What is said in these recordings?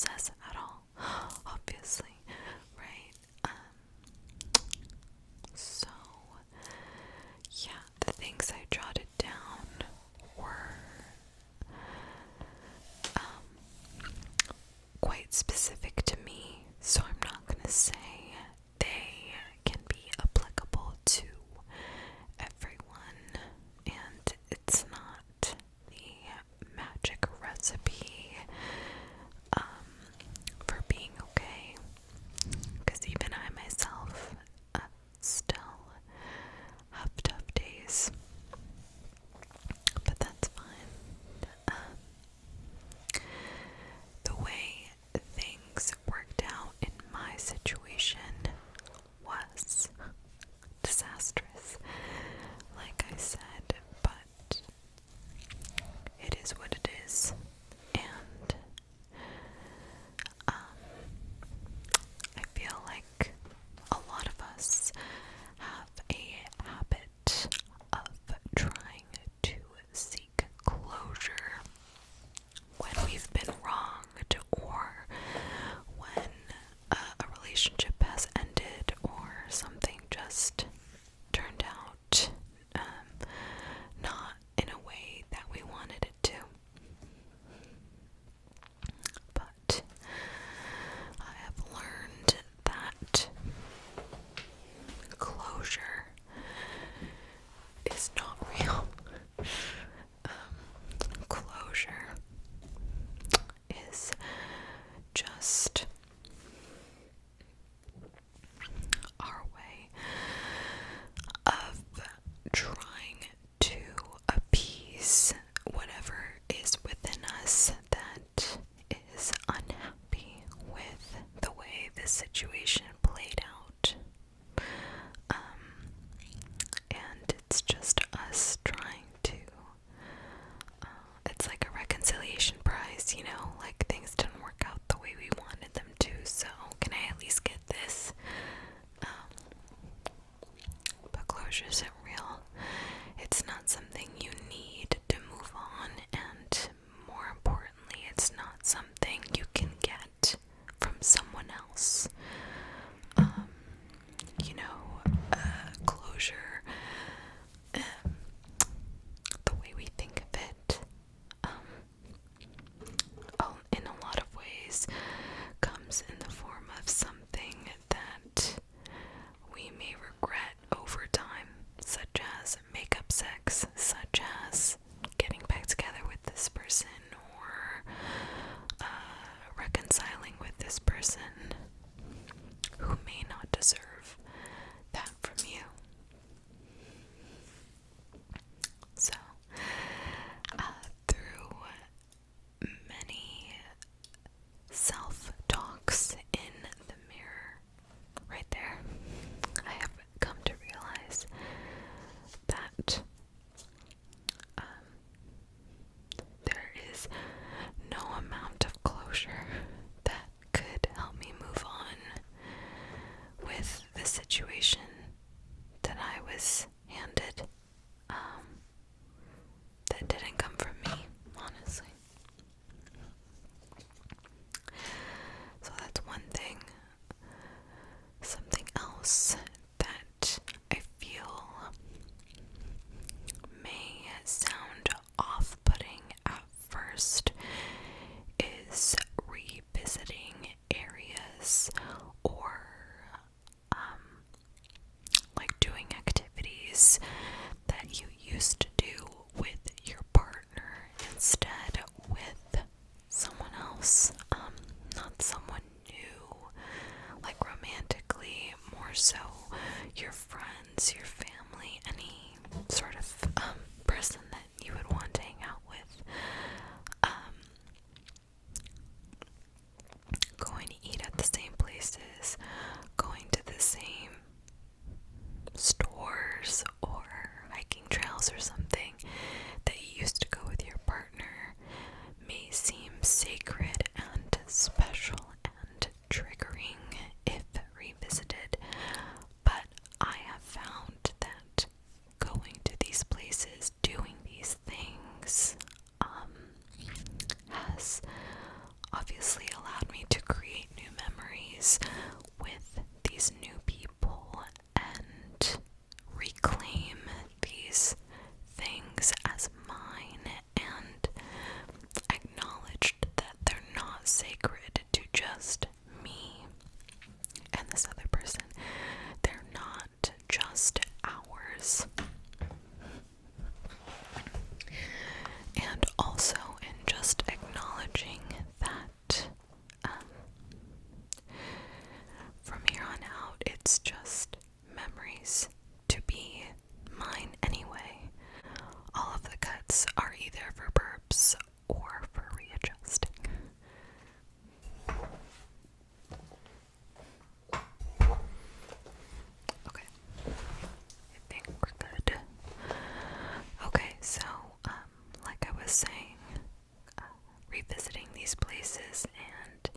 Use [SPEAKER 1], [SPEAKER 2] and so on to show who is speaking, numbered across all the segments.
[SPEAKER 1] process at all, obviously, right? So, yeah, the things I jotted down were quite specific to me, so I'm not going to say they can be applicable to everyone, and it's not the magic recipe for being okay, because even I myself still have tough days, but that's fine. The way things worked out in my situation was disastrous, like I said, but it is what it is, and I feel like a lot of us have a habit of trying to seek closure when we've been wronged, or when a relationship has ended, or something just turned out not in a way that we wanted it to. But I have learned that closure is not real. Closure is just our way of trying to appease whatever is within us that is unhappy with the way this situation played out. And it's just us trying to, it's like a reconciliation prize, you know, like things didn't work out the way we wanted them to, so can I at least get this? But closure isn't real. It's not something you need to move on, and more importantly, it's not something you can get from someone else. You know, closure, the way we think of it, in a lot of ways, comes in the form of something that we may regret over time, such as makeup sex, such as getting back together with this person, or reconciling with this person who may not deserve that from you. So, through many self-talks in the mirror, right there, I have come to realize that there is no amount of closure that could help me move on with the situation that I was handed, that didn't come from me, honestly. So that's one thing. Something else that I feel may sound off-putting at first is revisiting areas, or like doing activities that you used to do with your partner instead with someone else, not someone new, like romantically, more so your friends, your family, any sort of person that you would want to hang out with. Going to eat at the same places, going to the same stores or hiking trails or something that you used to go with your partner may seem sacred and special and triggering if revisited, but I have found that it's just memories to be mine anyway. All of the cuts are either for burps or for readjusting. Okay, I think we're good. Okay, so, like I was saying, revisiting these places and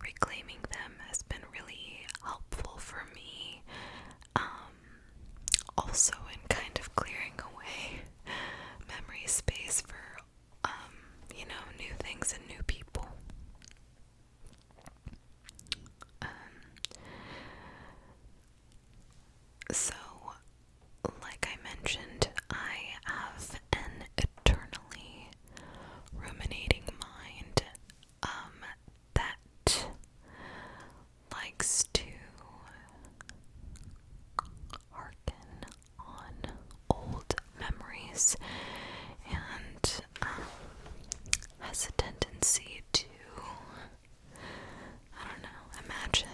[SPEAKER 1] reclaiming them has been really helpful for me. Also in kind of clearing away memory space for, new things and new people. So, like I mentioned, I have an eternally ruminating mind that likes to harken on old memories and has a tendency to, I don't know, imagine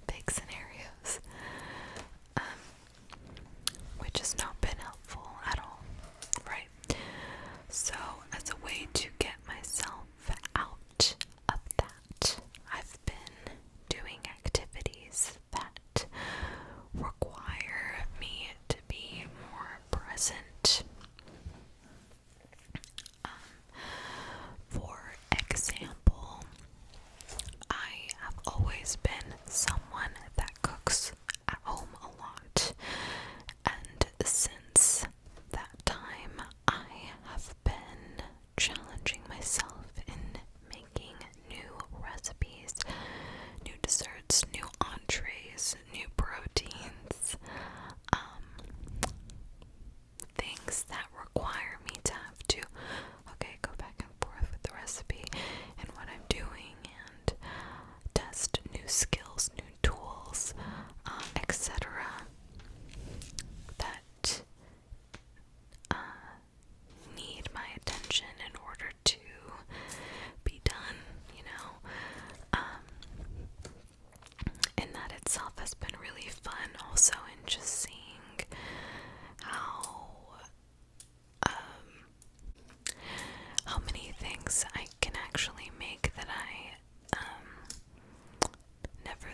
[SPEAKER 1] big scenarios, which has not been helpful at all, right? So, as a way to get myself out of that, I've been doing activities that require me to be more present. For example, I have always been someone that cooks at home a lot, and since that time, I have been challenging myself in making new recipes, new desserts, new entrees, new proteins, things that require me to have to, go back and forth with the recipe and what I'm doing and test new skills, new tools, etc. that need my attention in order to be done, and that itself has been really fun also in just seeing how many things I can actually make that I never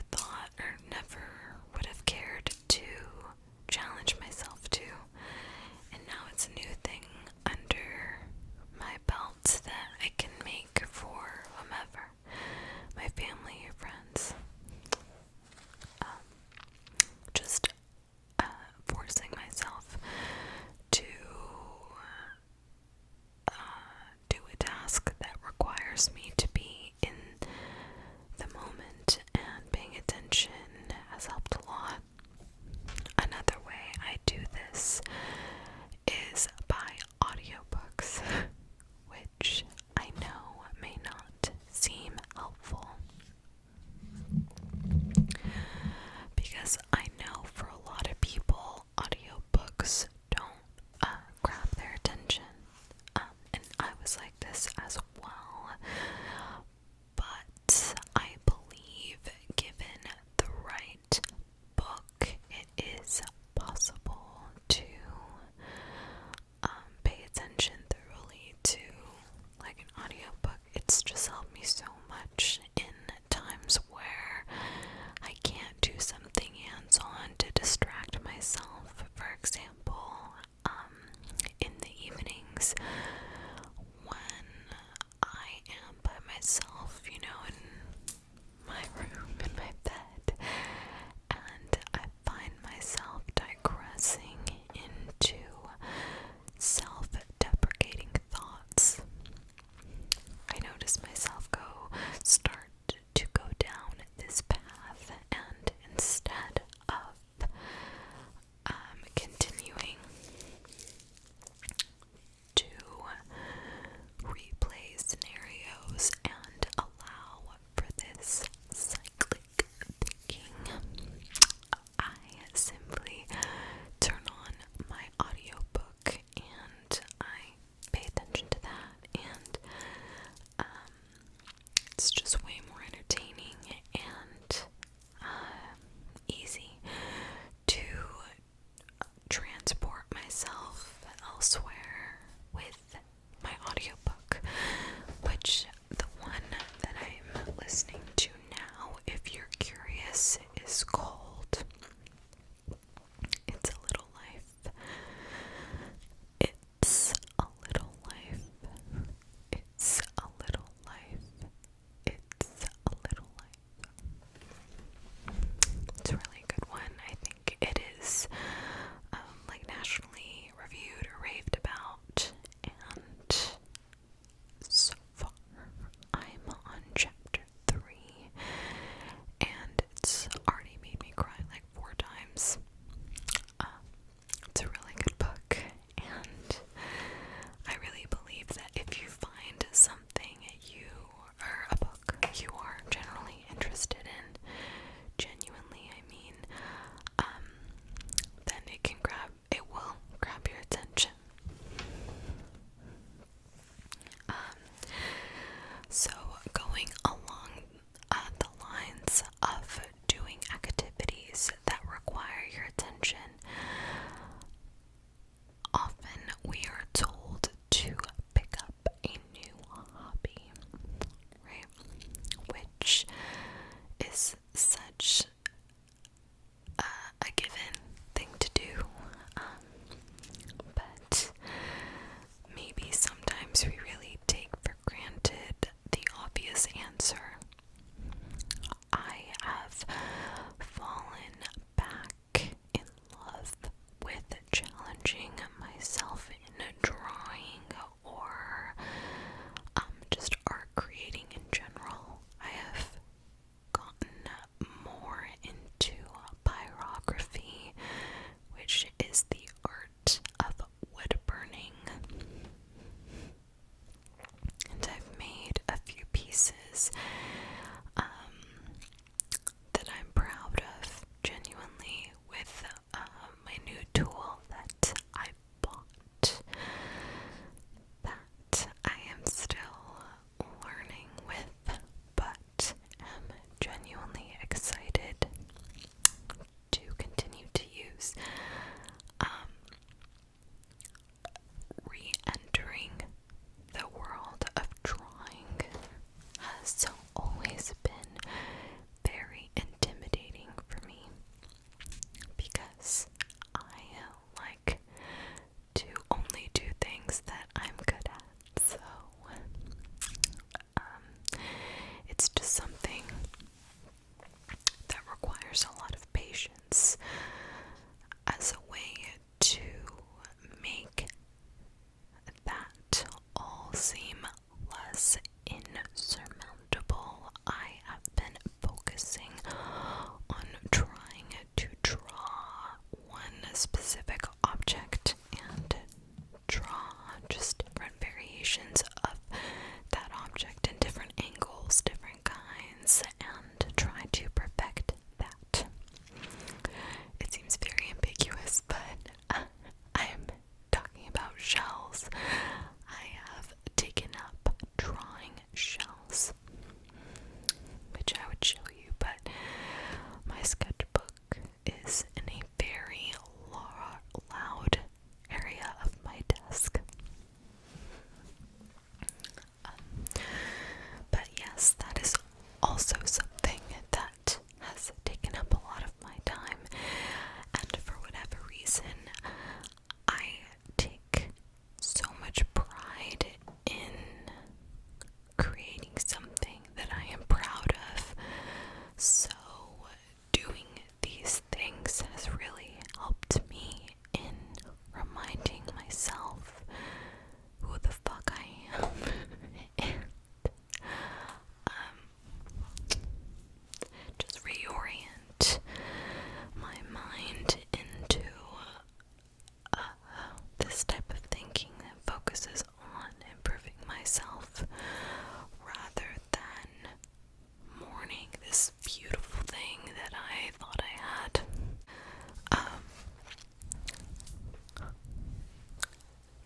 [SPEAKER 1] this beautiful thing that I thought I had.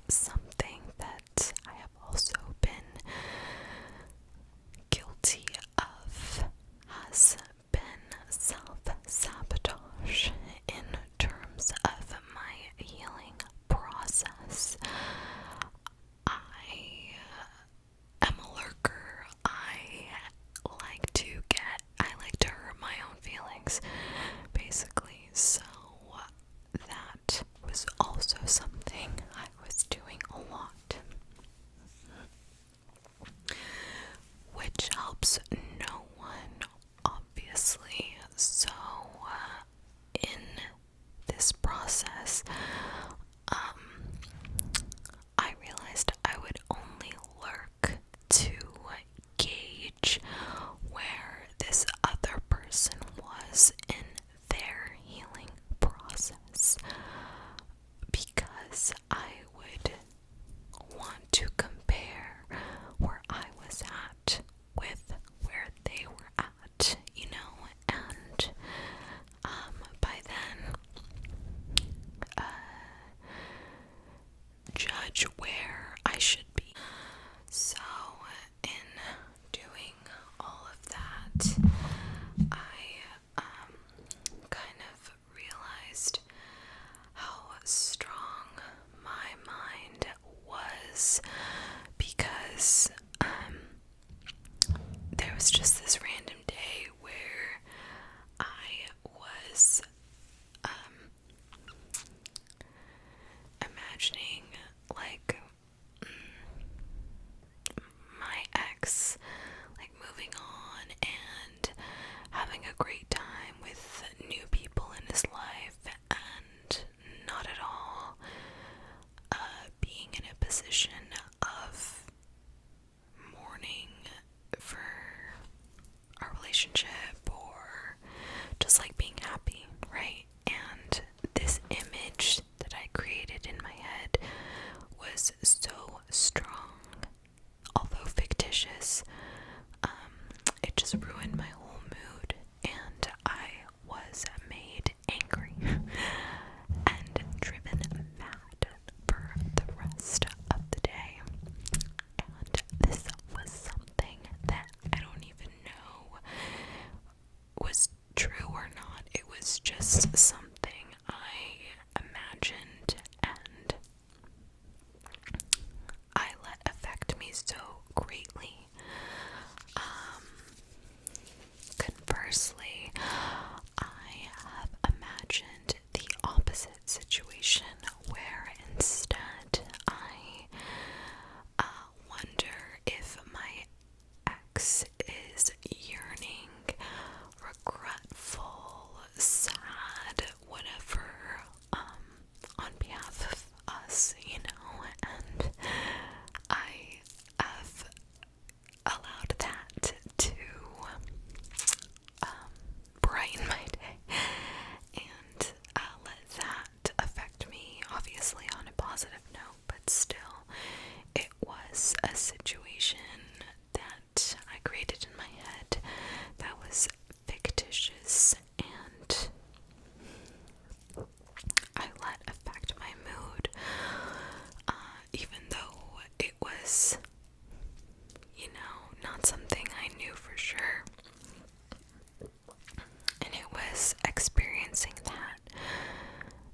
[SPEAKER 1] Something that I have also been guilty of has been self-sabotage in terms of my healing process. I am a lurker. I like to hurt my own feelings, basically. So that was also something I was doing a lot, which helps no one, obviously. So in this process, I realized I would only lurk to gauge where this other person was in their healing process, because I would want to compare where I was at with where they were at, and by then judge where I should be. So in doing all of that, I kind of realized how strong my mind was, because there was just this random day where I was imagining like my ex like moving on and having a great time with new people in his life, and not at all being in a position of mourning for our relationship, or just like being happy, right? And this image that I created in my head was so strong, although fictitious. It just ruined my whole mood, and I was made angry and driven mad for the rest of the day. And this was something that I don't even know was true or not. It was just something I imagined, and I let affect me so greatly. Conversely, I have imagined the opposite situation, where instead I wonder if my ex is yearning, regretful, sad, whatever, on behalf of us, and I have allowed that to brighten my day, and let that affect me, obviously on a positive note, but still, it was a situation that I created in my head that was fictitious, and I let affect my mood, even though it was, not something I knew for sure. And it was experiencing that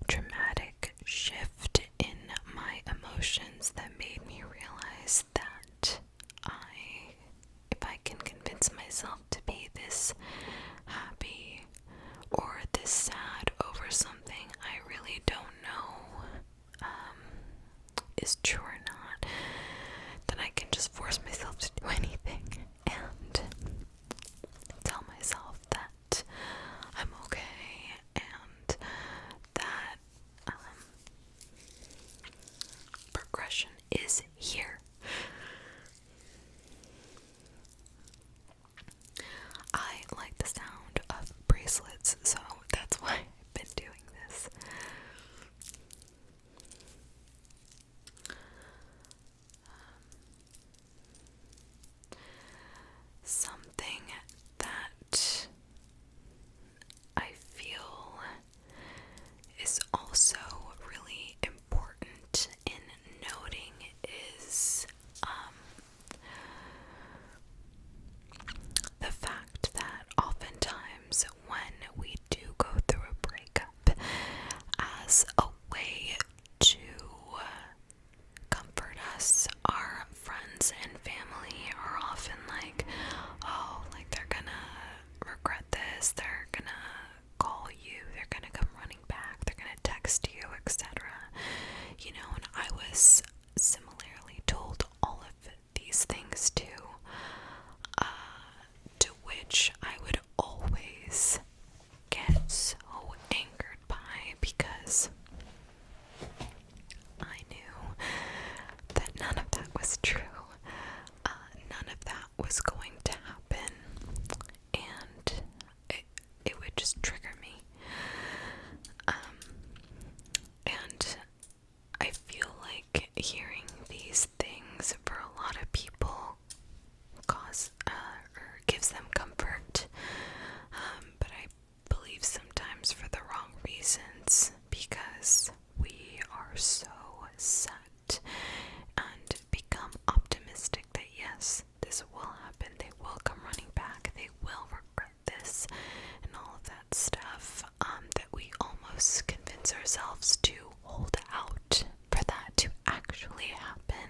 [SPEAKER 1] dramatic shift in my emotions that made me realize that if I can convince myself to be this happy or this sad over something I really don't know is true or not, then I can just force myself to do anything and tell myself that I'm okay, and that progression is here. I like the sound of bracelets, so that's why I've been doing this. because they're gonna call you, they're gonna come running back, they're gonna text you, etc. You know, and I was similarly told all of these things too, to which I would always get so angered by, because I knew that none of that was true. None of that was going to happen, and it would just trigger me. And I feel like hearing these things for a lot of people or gives them comfort, but I believe sometimes for the wrong reasons, because we are so set and become optimistic that yes, this will happen, they will come running back, they will regret this, and all of that stuff, that we almost convince ourselves to hold out for that to actually happen.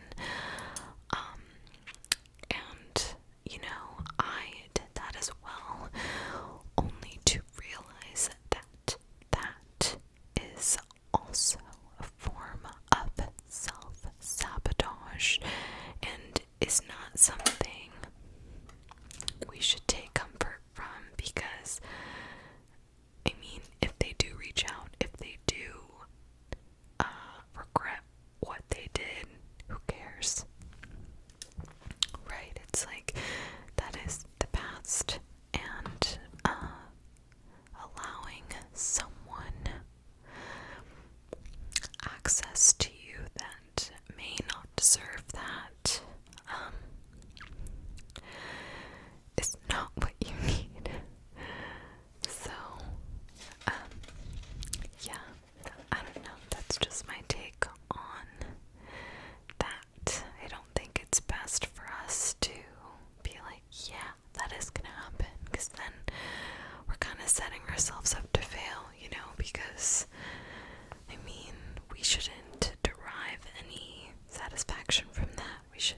[SPEAKER 1] And, you know, I did that as well, only to realize that that is also a form of self-sabotage and is not something we should take comfort from, because, I mean, if they do reach out, if they do regret what they did, who cares? Right? It's like, that is the past, and allowing someone access to you that may not deserve that is not what you need. So, yeah, I don't know, that's just my take on that. I don't think it's best for us to be like, yeah, that is gonna happen, because then we're kind of setting ourselves up to fail, you know, because, I mean, we shouldn't derive any satisfaction from that. We should